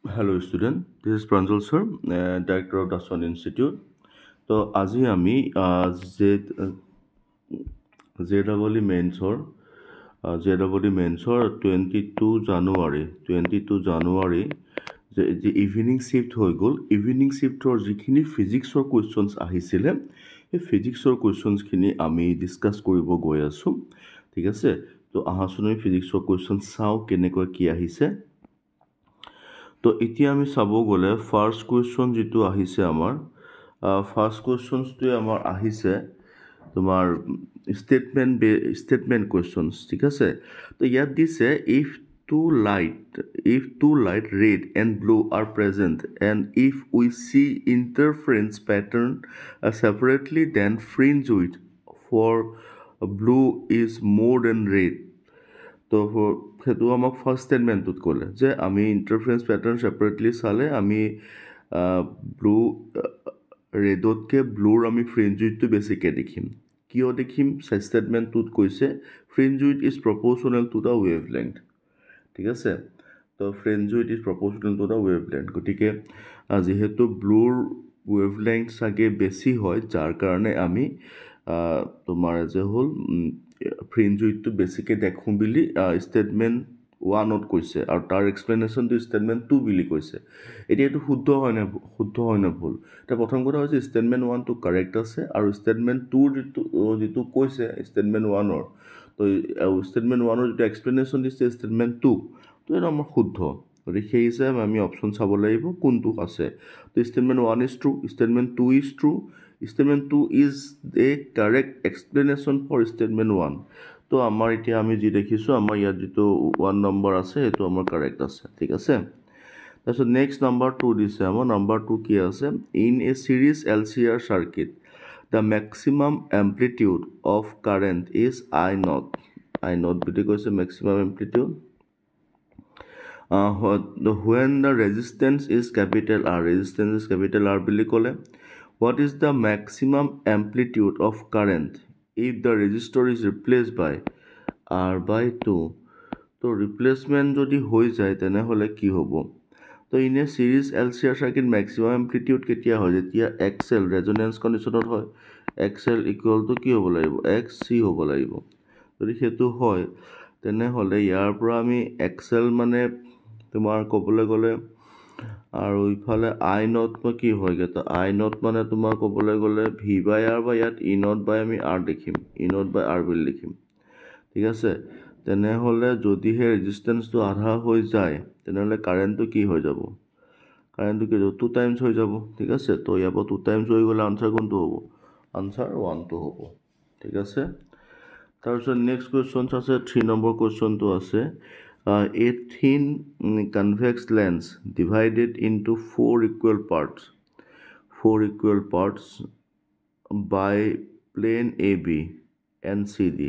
Hello student, this is Pranjal sir, Director of Daswan Institute. তো আজি আমি জেডাবলি মেইনছৰ 22 জানুৱাৰী যে ইভিনিং শিফ্ট হৈ গ'ল ইভিনিং শিফ্টৰ যিখিনি ফিজিক্সৰ কুৱেশ্যনছ আহিছিলে সেই ফিজিক্সৰ কুৱেশ্যনছখিনি আমি ডিছকাছ কৰিব গৈ আছোঁ ঠিক আছে তো আহাচোন আমি ফিজিক্সৰ কুৱেশ্যন চাওঁ কেনেকৈ কি আহিছে তো এতিয়া আমি চাব গ'লে ফাৰ্ষ্ট কুৱেশ্যন যিটো আহিছে আমাৰ ফাৰ্ষ্ট কুৱেশ্যনছটোৱে আমাৰ আহিছে তোমাৰ ষ্টেটমেণ্ট কুৱেশ্যনছ ঠিক আছে তো ইয়াত দিছে if two light red and blue are present and if we see interference pattern separately then fringe width for blue is more than red তো সেইটো আমাক ফাৰ্ষ্ট ষ্টেটমেণ্টটোত ক'লে যে আমি ইণ্টাৰফাৰেঞ্চ পেটাৰ্ণ ছেপাৰেটলি চালে আমি ব্লু ৰেডতকৈ ব্লুৰ আমি ফ্ৰিঞ্জ উইথটো বেছিকৈ দেখিম কিয় দেখিম ষ্টেটমেণ্টটোত কৈছে fringe width is proportional to the wavelength ঠিক আছে তো fringe width is proportional to the wavelength গতিকে যিহেতু ব্লুৰ ৱেভ লেংথ চাগে বেছি হয় যাৰ কাৰণে আমি তোমাৰ যে হ'ল ফ্ৰিঞ্জ উইথটো বেছিকৈ দেখোঁ বুলি ষ্টেটমেণ্ট 1ত কৈছে আৰু তাৰ এক্সপ্লেনেশ্যনটো ষ্টেটমেণ্ট 2 বুলি কৈছে এতিয়া এইটো শুদ্ধ হয় নে ভুল এতিয়া প্ৰথম কথা হৈছে ষ্টেটমেণ্ট 1টো কাৰেক্ট আছে আৰু ষ্টেটমেণ্ট 2ৰ যিটো কৈছে ষ্টেটমেণ্ট 1ৰ তো ষ্টেটমেণ্ট 1ৰ যিটো এক্সপ্লেনেশ্যন দিছে ষ্টেটমেণ্ট 2 তো এইটো আমাৰ শুদ্ধ গতিকে সেই হিচাপে আমি অপশ্যন চাব লাগিব কোনটো আছে তো statement 1 is true statement 2 is true Statement 2 is a correct explanation for statement 1. তো আমাৰ এতিয়া আমি যি দেখিছোঁ আমাৰ ইয়াত যিটো 1 নম্বৰ আছে সেইটো আমাৰ কাৰেক্ট আছে ঠিক আছে তাৰপিছত নেক্সট নম্বৰ 2 দিছে আমাৰ নম্বৰ 2 কি আছে in a series LCR circuit the maximum amplitude of current is I naught বুলি কৈছে maximum amplitude when the resistance is capital R বুলি ক'লে What is the maximum amplitude of current if the resistor is replaced by R by 2? তো replacement যদি হৈ যায় তেনেহ'লে কি হ'ব তো in a series LCR circuit maximum amplitude কেতিয়া হয় যেতিয়া XL resonance conditionত হয় XL equal to কি হ'ব লাগিব XC হ'ব লাগিব যদি সেইটো হয় তেনেহ'লে ইয়াৰ পৰা আমি XL মানে তোমাৰ ক'বলৈ গ'লে আৰু ইফালে আই নট কি হয়গৈ তো আই নট মানে তোমাৰ ক'বলৈ গ'লে ভি বাই আৰ বা ইয়াত ই নট বাই আমি আৰ দেখিম ই নট বাই আৰ বুলি লিখিম ঠিক আছে তেনেহ'লে যদিহে ৰেজিষ্টেঞ্চটো আধা হৈ যায় তেনেহ'লে কাৰেণ্টটো কি হৈ যাব কাৰেণ্টটো কি 2 টাইমছ হৈ যাব ঠিক আছে তো ইয়াৰ পৰা 2 টাইমছ হৈ গ'লে আনচাৰ কোনটো হ'ব আনচাৰ 1টো হ'ব ঠিক আছে তাৰপিছত নেক্সট কুৱেশ্যনছ আছে 3 নম্বৰ কুৱেশ্যনটো আছে a thin convex lens divided into four equal parts by plane AB and CD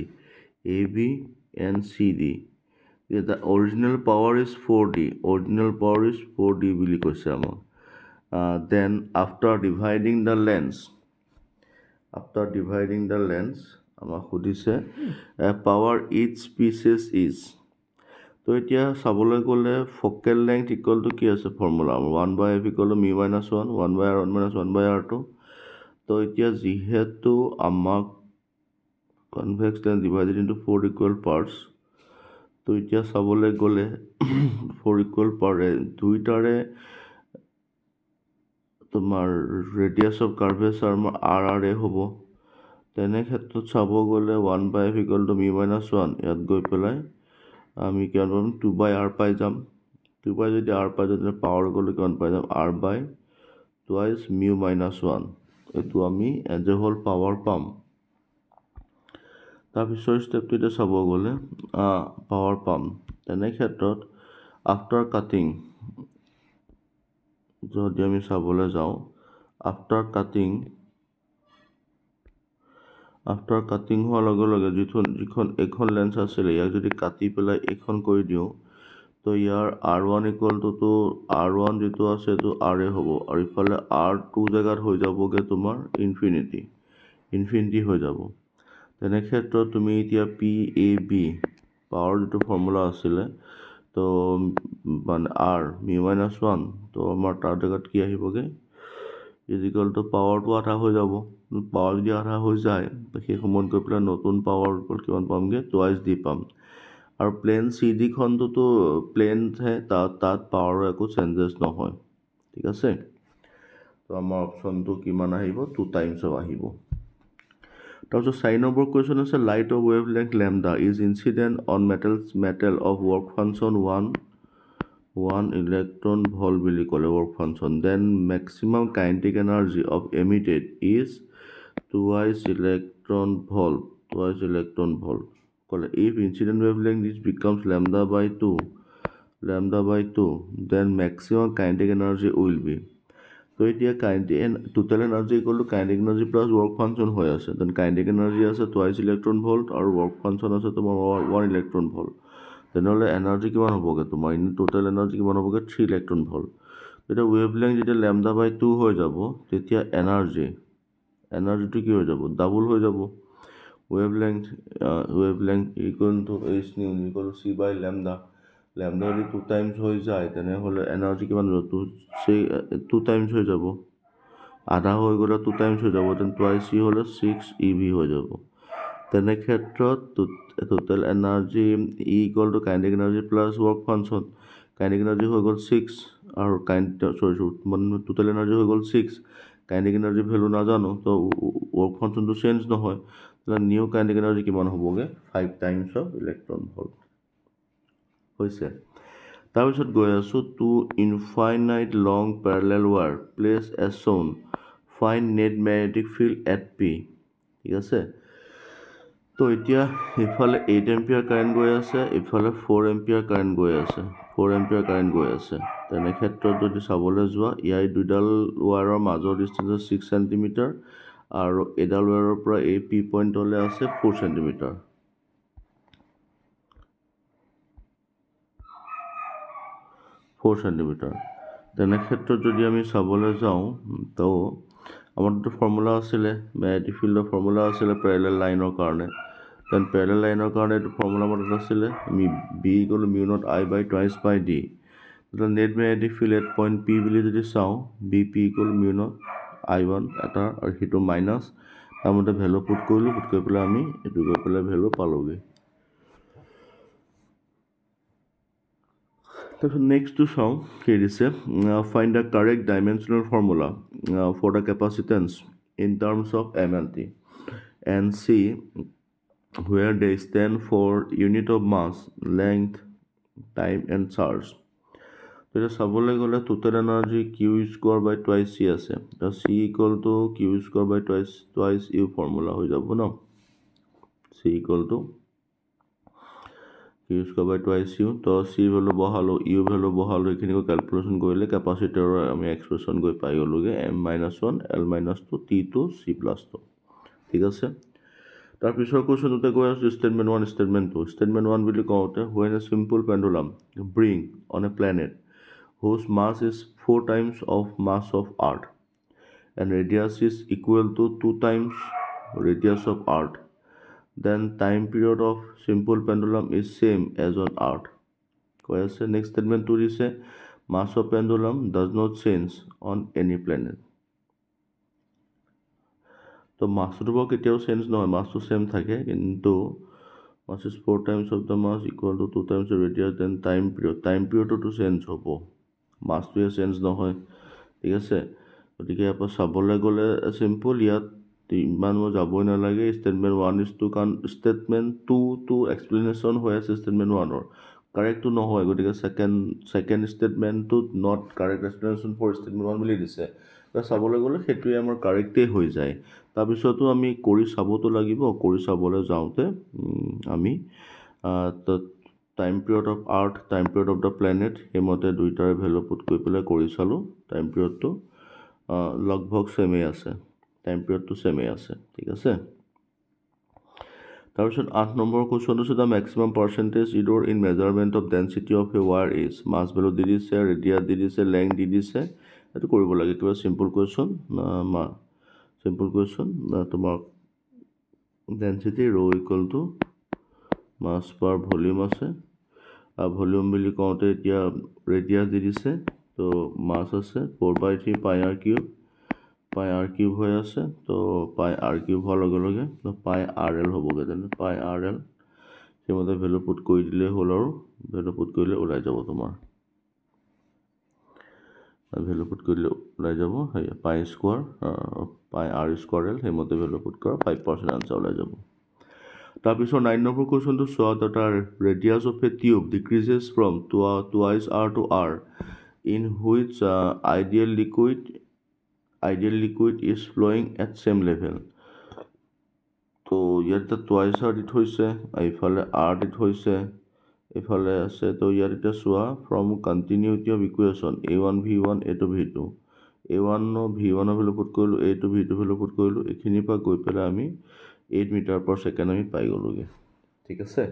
the original power is 4D বুলি কৈছে আমাক then after dividing the lens আমাক সুধিছে power each species is তো এতিয়া চাবলৈ গ'লে ফকেল লেংথ ইকুৱেল টু কি আছে formula 1/f equal to μ - 1 1/r1 - 1/r2 তো এতিয়া যিহেতু আমাক convex lens divided into 4 equal parts তো এতিয়া চাবলৈ গ'লে 4 ইকুৱেল পাৰ্ট দুইটাৰে তোমাৰ ৰেডিয়াছ অফ কাৰ্ভেচাৰ আৰ হ'ব তেনে ক্ষেত্ৰত চাব গ'লে 1/f ইকুৱেল টু μ - 1 ইয়াত গৈ পেলাই আমি কিমান পাম 2/r পাই যাম 2 যদি r পাই যাওঁ তেনে পাৱাৰ গ'লে কিমান পাই যাম r বাই টুৱাইছ μ - 1 এইটো আমি এজ এ হোল পাৱাৰ পাম তাৰপিছৰ ষ্টেপটো এতিয়া চাব গ'লে পাৱাৰ পাম তেনে ক্ষেত্ৰত আফটাৰ কাটিং যদি আমি চাবলৈ যাওঁ আফটাৰ কাটিং হোৱাৰ লগে লগে যিখন এখন লেন্স আছিলে ইয়াক যদি কাটি পেলাই এইখন কৰি দিওঁ তো ইয়াৰ R1 ইকুৱেল টু R1 যিটো আছে এইটো R হ'ব আৰু ইফালে R2 জেগাত হৈ যাবগৈ তোমাৰ ইনফিনিটি হৈ যাব তেনে ক্ষেত্ৰত তুমি এতিয়া PAB পাৱাৰ যিটো ফৰ্মুলা আছিলে তো মানে r মিউ মাইনাছ 1 তো আমাৰ তাৰ জেগাত কি আহিবগে ইজিকেল টু পাৱাৰটো আধা হৈ যাব পাৱাৰ যদি আধা হৈ যায় সেই সময়ত গৈ পেলাই নতুন পাৱাৰ কিমান পামগে টুৱাইচ ডি পাম আৰু প্লেন চি ডিখনটোতো প্লেনহে তাত পাৱাৰৰ একো চেঞ্জেছ নহয় ঠিক আছে তো আমাৰ অপশ্যনটো কিমান আহিব 2 টাইমছ আহিব তাৰপিছত 4 নম্বৰ কুৱেশ্যন আছে light of wavelength lambda is incident on metal of work function 1 electron volt বুলি ক'লে work function then maximum kinetic energy of emitted is twice electron volt ক'লে if incident wavelength is becomes lambda by 2 then maximum kinetic energy will be তো এতিয়া total energy equal to kinetic energy plus work function হৈ আছে then kinetic energy আছে twice electron volt আৰু work function আছে তোমাৰ 1 electron volt তেনেহ'লে energy কিমান হ'বগে তোমাৰ টোটেল এনাৰ্জি কিমান হ'বগে 3 ইলেক্ট্ৰন ভল্ট এতিয়া ৱেভ লেংথ যেতিয়া লেমডা বাই 2 হৈ যাব তেতিয়া এনাৰ্জিটো কি হৈ যাব ডাবল হৈ যাব wavelength equal to h nu equal to c by lambda যদি 2 টাইমছ হৈ যায় তেনেহ'লে এনাৰ্জি কিমান হ'ব 2 টাইমছ হৈ যাব আধা হৈ গ'লে 2 টাইমছ হৈ যাব দেন টুৱাইচ চি হ'লে 6 EV হৈ যাব তেনে ক্ষেত্ৰত total energy equal to kinetic energy plus work function kinetic energy হৈ গ'ল 6 আৰু টোটেল এনাৰ্জি হৈ গ'ল 6 কাইনেটিক এনাৰ্জি ভেলু নাজানো তো ৱৰ্ক ফাংচনটো চেঞ্জ নহয় তেনে নিউ কাইনেটিক এনাৰ্জি কিমান হ'বগে 5 টাইমছ অফ ইলেক্ট্ৰন ভল্ট হৈছে তাৰপিছত গৈ আছোঁ to infinite long parallel wire placed as shown find net magnetic field at p ঠিক আছে তো এতিয়া ইফালে 8 এম্পিয়াৰ কাৰেণ্ট গৈ আছে ইফালে 4 এম্পিয়াৰ কাৰেণ্ট গৈ আছে তেনে ক্ষেত্ৰত যদি চাবলৈ যোৱা ইয়াৰ দুইডাল ৱায়াৰৰ মাজৰ ডিষ্টেঞ্চ 6 চেণ্টিমিটাৰ আৰু এডাল ৱায়াৰৰ পৰা এই পি পইণ্টলৈ আছে 4 চেণ্টিমিটাৰ তেনে ক্ষেত্ৰত যদি আমি চাবলৈ যাওঁ তো আমাৰতো ফৰ্মুলা আছিলে মেগনেটিক ফিল্ডৰ ফৰ্মুলা আছিলে পেৰেলেল লাইনৰ কাৰণে দেন পেৰেলেল লাইনৰ কাৰণে এইটো ফৰ্মুলা মনত আছিলে আমি b equal to mu naught i by twice by d net magnetic field at point p বুলি যদি চাওঁ b p equal mu naught I1 এটা আৰু সেইটো মাইনাছ তাৰমতে ভেলু পুট কৰি পেলাই আমি এইটো গৈ পেলাই ভেলু পালোগৈ তাৰপিছত নেক্সটটো চাওঁ কি দিছে find the correct dimensional formula for the capacitance in terms of MLT and see where they stand for unit of mass, length, time and charge. এতিয়া চাবলৈ গ'লে total energy Q square by twice C আছে তো C equal to Q square by twice U formula হৈ যাব ন C equal to Q square by twice U তো C value বহালোঁ ইউ ভেলু বহালোঁ এইখিনিকৈ কেলকুলেশ্যন কৰিলে কেপাচিটৰৰ আমি এক্সপ্ৰেশ্যন গৈ পাই গ'লোগৈ M-1 L-2 T2 C+2 ঠিক আছে তাৰপিছৰ কুৱেশ্যনতে গৈ আছোঁ ষ্টেটমেণ্ট 1 ষ্টেটমেণ্ট 2 ষ্টেটমেণ্ট 1 বুলি কওঁতে when a simple pendulum bring on a planet whose mass is 4 times of mass of Earth and radius is equal to 2 times radius of Earth then time period of simple pendulum is same as on Earth কৈ আছে next statement 2 দিছে mass of pendulum does not change on any planet তো মাছটো বাৰু কেতিয়াও change নহয় মাছটো same থাকে কিন্তু mass is 4 times of the mass equal to 2 times radius then time পিৰিয়ডটো চেঞ্জ হ'ব মাছটোৱে চেঞ্জ নহয় ঠিক আছে গতিকে ইয়াৰ পৰা চাবলৈ গ'লে চিম্পল ইয়াত ইমান মই যাবই নালাগে ষ্টেটমেণ্ট 1 ইজ টু কাৰণ ষ্টেটমেণ্ট 2 এক্সপ্লেনেশ্যন হৈ আছে ষ্টেটমেণ্ট 1ৰ কাৰেক্টটো নহয় গতিকে ছেকেণ্ড ষ্টেটমেণ্টটোত not correct explanation for statement 1 বুলি দিছে চাবলৈ গ'লে সেইটোৱে আমাৰ কাৰেক্টেই হৈ যায় তাৰপিছতো আমি কৰি চাবতো লাগিব কৰি চাবলৈ যাওঁতে আমি time period of earth time period of the planet সেইমতে দুইটাৰে ভেলু পুট কৰি পেলাই কৰি চালোঁ টাইম পিৰিয়ডটো লগভগ ছেমেই আছে ঠিক আছে তাৰপিছত 8 নম্বৰ কুৱেশ্যনটো হৈছে the maximum percentage error in measurement of density of a wire is mass value দি দিছে ৰেডিয়াছ দি দিছে লেংথ দি দিছে এইটো কৰিব লাগে কিবা চিম্পল কুৱেশ্যন তোমাৰ density rho' equal to mass per volume আছে ভলিউম বুলি কওঁতে এতিয়া ৰেডিয়াছ দি দিছে তো মাছ আছে 4/3 পাই আৰ কিউব হৈ আছে তো পাই আৰ কিউব হোৱাৰ লগে লগে তো পাই আৰ এল হ'বগৈ তেনে পাই আৰ এল সেইমতে ভেলু পুট কৰি দিলেই হ'ল আৰু ভেলু পুট কৰিলে ওলাই যাব তোমাৰ ভেলু পুট কৰিলে ওলাই যাব পাই স্কোৱাৰ পাই আৰ স্কোৱাৰ এল সেইমতে ভেলু পুট কৰা 5% আনচাৰ ওলাই যাব তাৰপিছত 9 নম্বৰ কুৱেশ্যনটো চোৱা তাৰ radius of a tube decreases from twice R to R in which ideal liquid is flowing at same level তো ইয়াত টুৱাইচ আৰ দি থৈছে এইফালে আৰ দি থৈছে এইফালে আছে তো ইয়াত এতিয়া চোৱা from continuity of equation A1 V1 A2 V2 A1 V1 value put কৰিলোঁ A2 V2 ভেলু পুট কৰিলোঁ এইখিনিৰ পৰা গৈ পেলাই আমি 8 মিটাৰ পাৰ ছেকেণ্ড আমি পাই গ'লোগৈ ঠিক আছে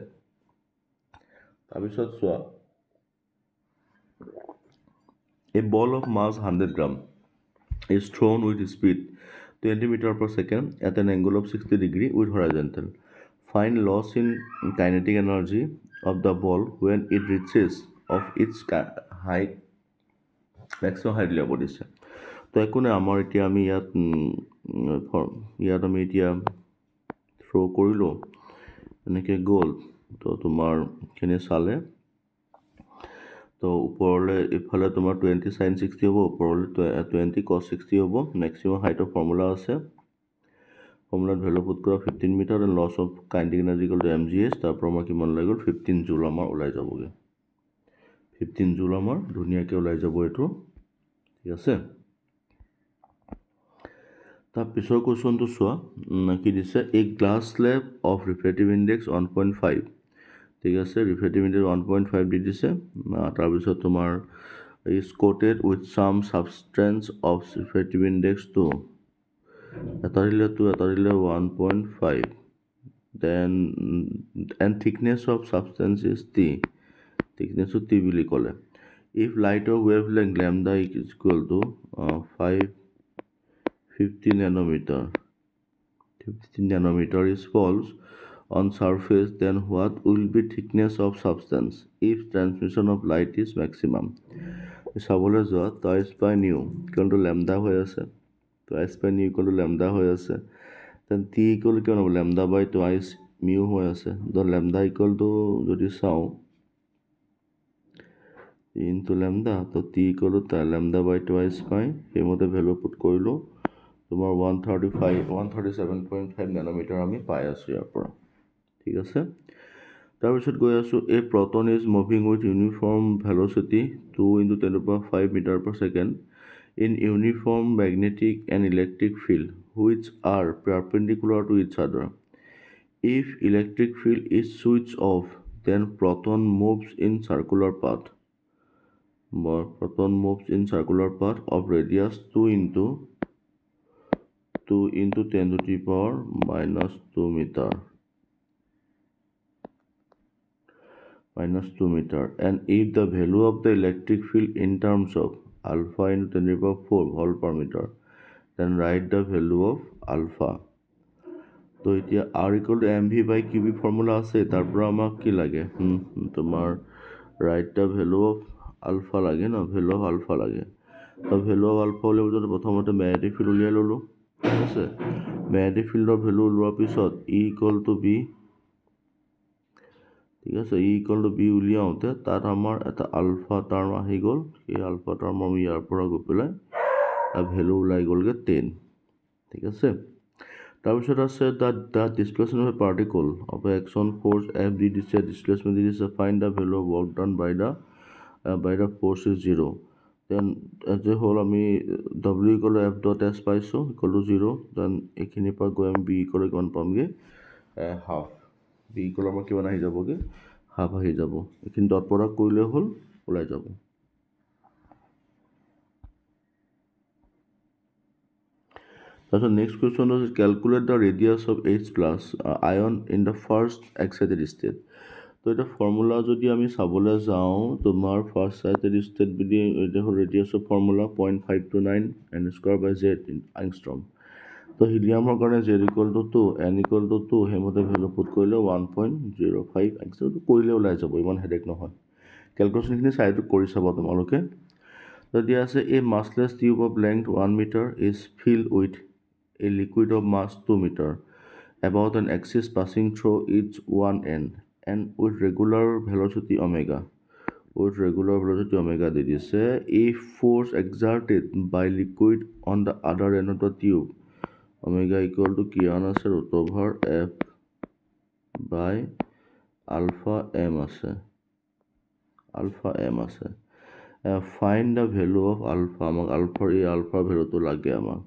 তাৰপিছত চোৱা a ball of mass 100 gram is thrown with speed 20 meter per second at an angle of 60 degree with horizontal. Find loss in kinetic energy of the ball when it reaches of its height maximum height level দিছে তো একো নাই আমাৰ এতিয়া আমি ইয়াত আমি এতিয়া থ্ৰ' কৰিলোঁ এনেকৈ গ'ল তো তোমাৰ খিনি চালে তো ওপৰলৈ ইফালে তোমাৰ 20 sin 60 হ'ব ওপৰলৈ 20 cos 60 হ'ব মেক্সিমাম হাইটৰ ফৰ্মুলা আছে ফৰ্মুলাত ভেলু পুট কৰা 15 metre and loss of kinetic energy equal to mgh তাৰ পৰা আমাৰ কিমান ওলাই গ'ল 15 জুল আমাৰ ওলাই যাবগৈ 15 জুল আমাৰ ধুনীয়াকৈ ওলাই যাব এইটো ঠিক আছে তাৰ পিছৰ কুৱেশ্যনটো চোৱা কি দিছে এ glass slave of refractive index 1.5 ঠিক আছে ৰিফ্ৰেক্টিভ ইণ্ডেক্স 1.5 দি দিছে তাৰপিছত তোমাৰ is coated with some substance of refractive index 2 এটা দিলে 2 এটা দিলে 1.5 then and thickness of substance is T থিকনেছটো টি বুলি ক'লে ইফ লাইটৰ wavelength lambda is equal to 50 nanometer is false on surface then what will be thickness of substance if transmission of light is maximum চাবলৈ যোৱা twice by nu equal to lambda হৈ আছে twice by nu equal to lambda হৈ আছে then t equal কিমান হ'ব lambda by twice mu হৈ আছে তো lambda equal to যদি চাওঁ into lambda তো t equal to lambda by twice পাই সেইমতে ভেলু পুট কৰিলোঁ তোমাৰ 137.5 নানোমিটাৰ আমি পাই আছোঁ ইয়াৰ পৰা ঠিক আছে তাৰপিছত গৈ আছোঁ a proton is moving with uniform velocity 2 × 10⁵ metre per second in uniform magnetic and electric field which are perpendicular to each other if electric field is switch off then proton moves in circular path of radius 2 into 10 to the power minus 2 meter and if the value of the electric field in terms of alpha into 10 to the power 4 volt per meter then write the value of alpha তো এতিয়া r equal to mv by qb formula আছে তাৰ পৰা আমাক কি লাগে তোমাৰ write the value of alpha লাগে ন value of alpha লাগে তো value of alpha উলিয়াবলৈ প্ৰথমতে magnetic field উলিয়াই ল'লোঁ ঠিক আছে magnetic ফিল্ডৰ ভেলু ওলোৱাৰ পিছত E equal to B ঠিক আছে E equal to B উলিয়াওঁতে তাত আমাৰ এটা আলফা টাৰ্ম আহি গ'ল সেই আলফা টাৰ্ম আমি ইয়াৰ পৰা গৈ পেলাই ভেলু ওলাই গ'লগৈ 10 ঠিক আছে তাৰপিছত আছে the displacement of a particle of action force F দি দিছে ডিছপ্লেচমেণ্ট দি দিছে find the value of work done by the force is 0 then যে হ'ল আমি W equal to F dot S পাইছোঁ equal to 0 দেন এইখিনিৰ পৰা গৈ আমি B equal to কিমান পামগৈ হাফ B equal আমাৰ কিমান আহি যাবগৈ হাফ আহি যাব এইখিনি ডট প্ৰডাক্ট কৰিলে হ'ল ওলাই যাব তাৰপিছত নেক্সট কুৱেশ্যন হৈছে calculate the radius of H plus Ayan in the first excited state তো এটা ফৰ্মুলা যদি আমি চাবলৈ যাওঁ তোমাৰ ফাৰ্ষ্ট এক্সাইটেড ষ্টেট বুলি এটা হ'ল ৰেডিয়াছৰ ফৰ্মুলা 0.529 n স্কোৱাৰ বাই জেড আংষ্ট্ৰম তো হিলিয়ামৰ কাৰণে Z equal to 2 n equal to 2 সেইমতে ভেলু পুট কৰিলে 1.05 আংষ্ট্ৰম কৰিলে ওলাই যাব ইমান হেডেক নহয় কেলকুলেশ্যনখিনি চাইটো কৰি চাব তোমালোকে তো দিয়া আছে a massless tube of length 1 metre is filled with a liquid of mass 2 metre about an axis passing through each one end and with regular velocity omega দি দিছে if force exerted by liquid on the other end of the tube omega equal to কিমান আছে root over f by alpha m আছে find the value of alpha আমাক alpha ভেলুটো লাগে আমাক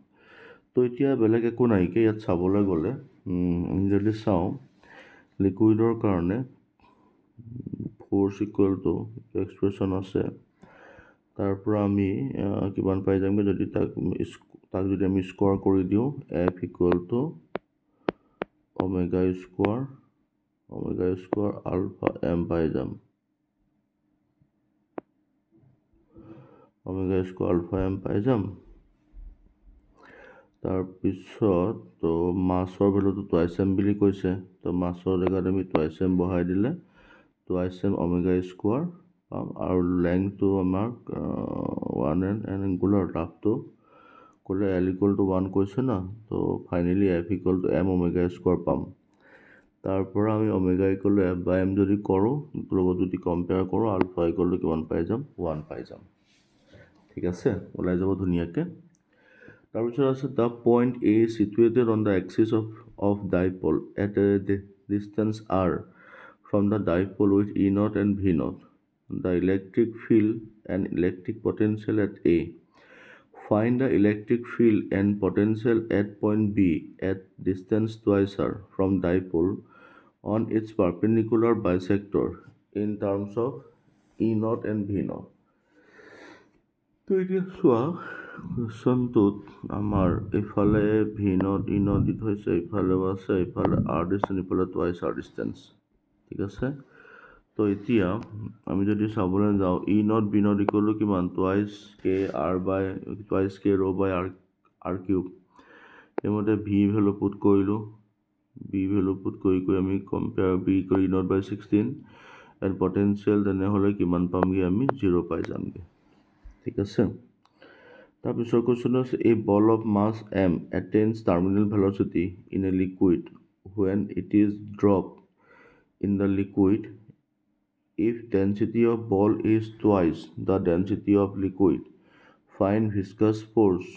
তো এতিয়া বেলেগ একো নাইকে ইয়াত চাবলৈ গ'লে আমি যদি চাওঁ লিকুইডৰ কাৰণে ফ'ৰ্চ ইকুৱেল টু এক্সপ্ৰেশ্যন আছে তাৰ পৰা আমি কিমান পাই যামগৈ যদি তাক যদি আমি স্কোৱাৰ কৰি দিওঁ f equal to omega square alpha m পাই যাম তাৰপিছত তো মাছৰ ভেলুটো টুৱাইচ এম বুলি কৈছে তো মাছৰ জেগাত আমি টুৱাইচ এম বহাই দিলে টুৱাইচ এম ওমেগা স্কোৱাৰ পাম আৰু লেংথটো আমাক 1 এন এংগুলাৰ লাভটো ক'লে এল ইকুৱেল টু 1 কৈছে না তো finally f equal to m omega square পাম তাৰ পৰা আমি omega equal to f by m যদি কৰোঁ লগত যদি কম্পেয়াৰ কৰোঁ আলফা ইকুৱেল টু কিমান পাই যাম 1 পাই যাম ঠিক আছে ওলাই যাব ধুনীয়াকৈ তাৰপিছত আছে the point A situated on the axis of dipole at A distance R from the dipole with E not and V naught the electric field and electric potential at A find the electric field and potential at point B at distance twice r from dipole on its perpendicular bisector in terms of E naught and V naught. তো এতিয়া চোৱা কুৱেশ্যনটোত আমাৰ এইফালে V naught E naught দি থৈছে এইফালেও আছে এইফালে আৰ ডিষ্টেঞ্চ এইফালে টুৱাইচ আৰ ডিষ্টেঞ্চ ঠিক আছে তো এতিয়া আমি যদি চাবলৈ যাওঁ E naught B naught equal to কিমান twice K rho' by R cube সেইমতে ভি ভেলু পুট কৰিলোঁ কৰি আমি কম্পেয়াৰ বি কৰি E naught by 16 and potential তেনেহ'লে কিমান পামগৈ আমি 0 পাই যামগৈ ঠিক আছে তাৰপিছৰ কুৱেশ্যন আছে a ball of mass m attains terminal velocity in a liquid when it is dropped in the liquid if density of ball is twice the density of liquid find viscous force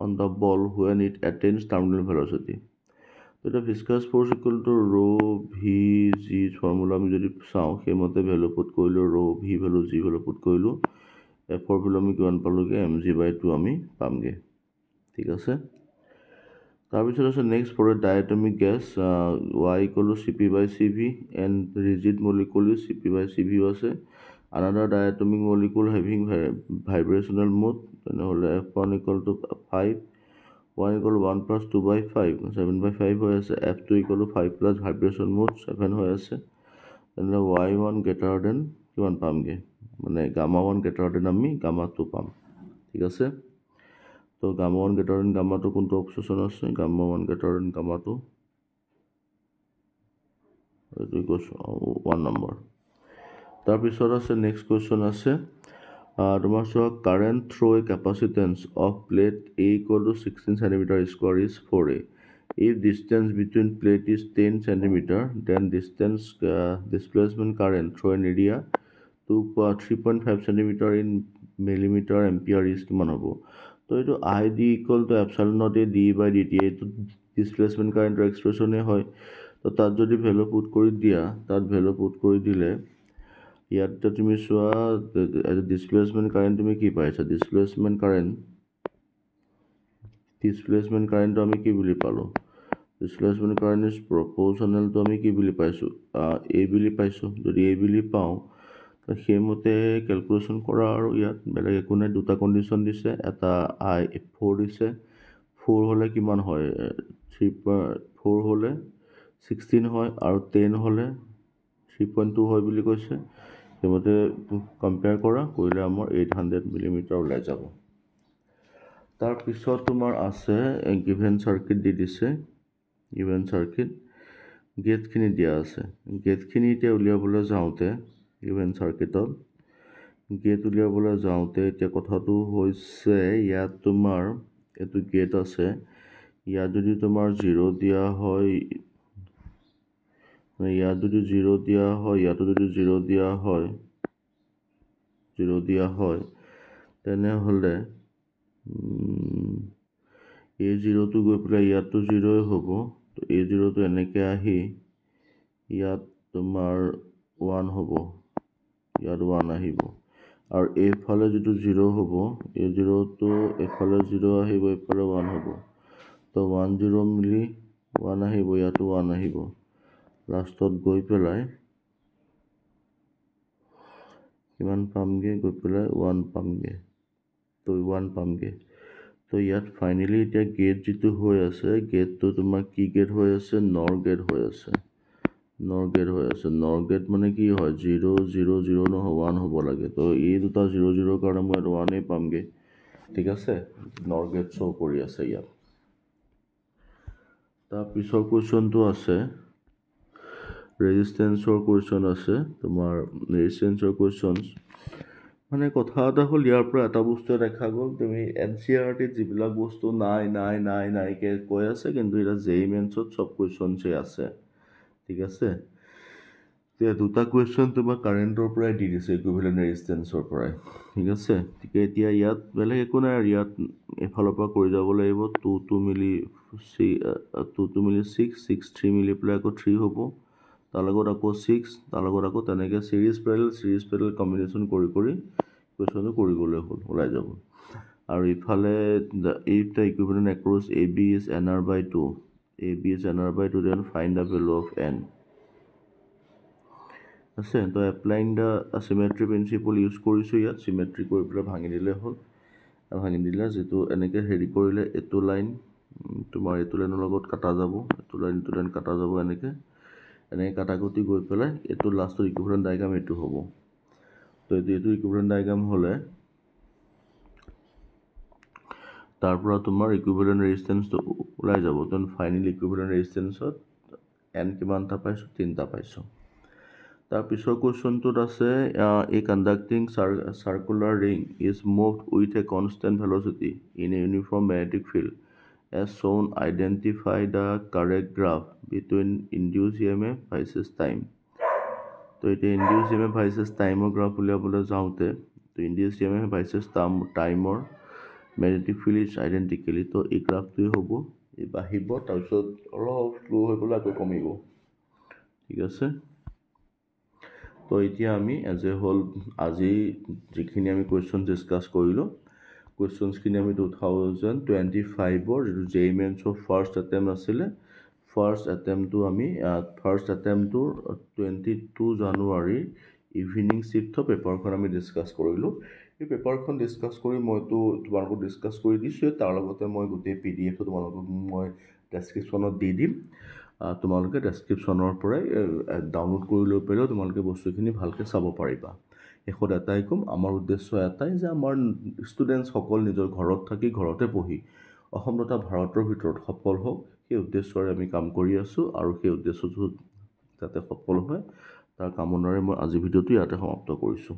on the ball when it attains terminal velocity তো এটা viscous force equal to rho v g formula আমি যদি চাওঁ সেইমতে value put কৰিলোঁ rho v value g value put কৰিলোঁ এফৰ value আমি কিমান পালোঁগৈ এম জি বাই 2 আমি পামগৈ ঠিক আছে তাৰপিছত আছে next for a diatomic gas y equal to C P by C V and rigid molecule is C P by C ভিও আছে another diatomic molecule having vibrational mode তেনেহ'লে F1 equal to 5 1 equal to 1 plus 2 by 5 7/5 হৈ আছে F2 equal to 5 plus vibration mode 7 হৈ আছে তেনেহ'লে y1 greater than কিমান পামগৈ মানে গামা 1 গ্ৰেটাৰ দেন আমি গামা 2 পাম ঠিক আছে তো গামা 1 গ্ৰেটাৰ দেন গামা 2 কোনটো অপশ্যন আছে গামা 1 গ্ৰেটাৰ দেন গামা 2 এইটো কুৱেশ্যন 1 নম্বৰ তাৰপিছত আছে নেক্সট কুৱেশ্যন আছে তোমাৰ চোৱা current through a capacitance of plate A equal to 16 cm² is 4a if distance between plate is 10 cm then distance displacement current through an area to 3.5 cm in millimeter ampere is কিমান হ'ব তো এইটো I D equal to epsilon naught A D by D T এইটো displacement কাৰেণ্টৰ এক্সপ্ৰেশ্যনেই হয় তো তাত যদি ভেলু পুট কৰি দিয়া তাত ভেলু পুট কৰি দিলে ইয়াত তুমি চোৱা ডিছপ্লেচমেণ্ট কাৰেণ্ট তুমি কি পাইছা ডিছপ্লেচমেণ্ট কাৰেণ্টটো আমি কি বুলি পালোঁ ডিছপ্লেচমেণ্ট কাৰেণ্ট ইজ প্ৰপ'ৰ্চনেলটো আমি কি বুলি পাইছোঁ এ বুলি পাইছোঁ যদি এ বুলি পাওঁ সেইমতে কেলকুলেশ্যন কৰা আৰু ইয়াত বেলেগ একো নাই দুটা কণ্ডিশ্যন দিছে এটা আই 4 দিছে 4 হ'লে কিমান হয় 4 হ'লে 16 হয় আৰু 10 হ'লে 3.2 হয় বুলি কৈছে সেইমতে কম্পেয়াৰ কৰিলে আমাৰ 800 মিলিমিটাৰ ওলাই যাব তাৰপিছত তোমাৰ আছে গিভেন চাৰ্কিট দি দিছে গিভেন চাৰ্কিট গেটখিনি দিয়া আছে গেটখিনি এতিয়া উলিয়াবলৈ যাওঁতে গিভেন চাৰ্কিটত গেট উলিয়াবলৈ যাওঁতে এতিয়া কথাটো হৈছে ইয়াত তোমাৰ এইটো গেট আছে ইয়াত যদি তোমাৰ 0 দিয়া হয় ইয়াত যদি 0 দিয়া হয় ইয়াতো যদি 0 দিয়া হয় 0 দিয়া হয় তেনেহ'লে A0টো গৈ পেলাই ইয়াতো 0 হ'ব তো A0টো এনেকৈ আহি ইয়াত তোমাৰ 1 হ'ব ইয়াত 1 আহিব আৰু এইফালে যিটো 0 হ'ব A0টো এইফালে 0 আহিব এইফালে 1 হ'ব তো 1 0 মিলি 1 আহিব ইয়াতো 1 আহিব লাষ্টত গৈ পেলাই কিমান পামগৈ গৈ পেলাই 1 পামগৈ তো 1 পামগৈ তো ইয়াত ফাইনেলি এতিয়া গেট যিটো হৈ আছে গেটটো তোমাৰ কি গেট হৈ আছে নৰ গেট হৈ আছে নৰ গেট মানে কি হয় 0 0 0 নহয় 1 হ'ব লাগে তো এই দুটা 0 0 কাৰণে মই 1 পামগৈ ঠিক আছে নৰ গেট শ্ব' কৰি আছে ইয়াত তাৰপিছৰ কুৱেশ্যনটো আছে ৰেজিষ্টেঞ্চৰ কুৱেশ্যন আছে তোমাৰ ৰেজিষ্টেঞ্চৰ কুৱেশ্যনছ মানে কথা এটা হ'ল ইয়াৰ পৰা এটা বস্তু দেখা গ'ল তুমি NCERTত যিবিলাক বস্তু নাইকৈ কৈ আছে কিন্তু এতিয়া JEE মেইনছত চব কুৱেশ্যনছেই আছে ঠিক আছে এতিয়া দুটা কুৱেশ্যন তোমাৰ কাৰেণ্টৰ পৰাই দি দিছে ইকুইভেলেণ্ট ৰেজিষ্টেঞ্চৰ পৰাই ঠিক আছে গতিকে এতিয়া ইয়াত বেলেগ একো নাই আৰু ইয়াত এফালৰ পৰা কৰি যাব লাগিব 2 মিলি 6 6 3 মিলি পেলাই আকৌ 3 হ'ব তাৰ লগত আকৌ 6 তাৰ লগত আকৌ তেনেকৈ চিৰিজ পেৰেলেল কম্বিনেশ্যন কৰি কুৱেশ্যনটো কৰি গ'লে হ'ল ওলাই যাব আৰু ইফালে if the equivalent across AB is nr/2 then find the value of n আছে তো applying the symmetry principle use কৰিছোঁ ইয়াত চিমেট্ৰি কৰি পেলাই ভাঙি দিলে হ'ল ভাঙি দিলে যিটো এনেকৈ হেৰি কৰিলে এইটো লাইন তোমাৰ এইটো লাইনৰ লগত কটা যাব এইটো লাইন কটা যাব এনেকৈ কাটাকুটি গৈ পেলাই এইটো লাষ্টৰ ইকুইভেলেণ্ট ডায়েগ্ৰাম এইটো হ'ব তো এইটো ইকুইভেলেণ্ট ডায়েগ্ৰাম হ'লে তাৰ পৰা তোমাৰ ইকুইভেলেণ্ট ৰেজিষ্টেঞ্চটো ওলাই যাব তো ফাইনেল ইকুইভেলেণ্ট ৰেজিষ্টেঞ্চত n কিমানটা পাইছোঁ 3টা পাইছোঁ তাৰপিছৰ কুৱেশ্যনটোত আছে a conducting circular ring is moved with a constant velocity in a uniform magnetic field as shown identify the correct graph between induced EMF versus time তো এতিয়া induced EMF versus টাইমৰ graph উলিয়াবলৈ যাওঁতে তো induced EMF versus টাইমৰ magnetic field is identically তো এই গ্ৰাফটোৱে হ'ব এই বাঢ়িব তাৰপিছত অলপ শ্ল' হৈ পেলাই আকৌ কমিব ঠিক আছে তো এতিয়া আমি এজ এ হোল আজি যিখিনি আমি কুৱেশ্যন ডিছকাছ কৰিলোঁ কুৱেশ্যনছখিনি আমি 2025ৰ যিটো JEE মেইনছৰ ফাৰ্ষ্ট এটেম্প আছিলে ফাৰ্ষ্ট এটেম্পটোৰ 22 জানুৱাৰী ইভিনিং শ্বিফ্টৰ পেপাৰখন আমি ডিছকাছ কৰিলোঁ এই পেপাৰখন ডিছকাছ কৰি মইতো তোমালোকক ডিছকাছ কৰি দিছোঁৱে তাৰ লগতে মই গোটেই PDF তোমালোকক মই ডেছক্ৰিপশ্যনত দি দিম তোমালোকে ডেছক্ৰিপশ্যনৰ পৰাই ডাউনলোড কৰি লৈ পেলাইও তোমালোকে বস্তুখিনি ভালকৈ চাব পাৰিবা শেষত এটাই ক'ম আমাৰ উদ্দেশ্য এটাই যে আমাৰ ষ্টুডেণ্টছসকল নিজৰ ঘৰত থাকি ঘৰতে পঢ়ি অসম তথা ভাৰতৰ ভিতৰত সফল হওক সেই উদ্দেশ্যৰে আমি কাম কৰি আছোঁ আৰু সেই উদ্দেশ্যটো যাতে সফল হয় তাৰ কামনাৰে মই আজি ভিডিঅ'টো ইয়াতে সমাপ্ত কৰিছোঁ